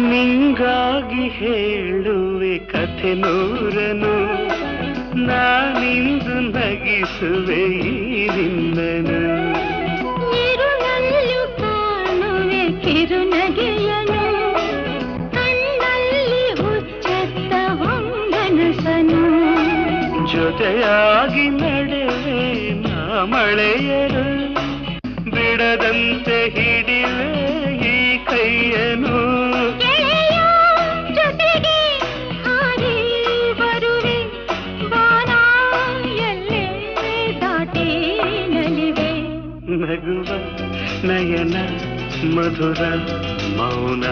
ನಿಂಗಾಗಿ ಹೇಳುವೆ ಕಥೆ ನೂರನು, ನಾನಿಂದು ನಗಿಸುವೆ ಈ ನಿನ್ನನು. ಇರುಳಲ್ಲೂ ಕಾಣುವೆ ಕಿರುನಗೆಯನು, ಕಣ್ಣಲ್ಲಿ ಹುಚ್ಚೆತ್ತ ಹೊಂಗನಸನು. ಜೊತೆಯಾಗಿ ನಡೆವೆ ನಾ ಮಳೆಯರು, ಬಿಡದಂತೆ ಹಿಡಿವೆ ಈ ಕೈಯನು. ಜೊತೆಗೆ ಹಾರಿ ಬರುವೆ, ಬಾನ ಎಲ್ಲೇ ದಾಟಿ ನಲಿವೆ. ನಗುವ ನಯನ ಮಧುರ ಮೌನ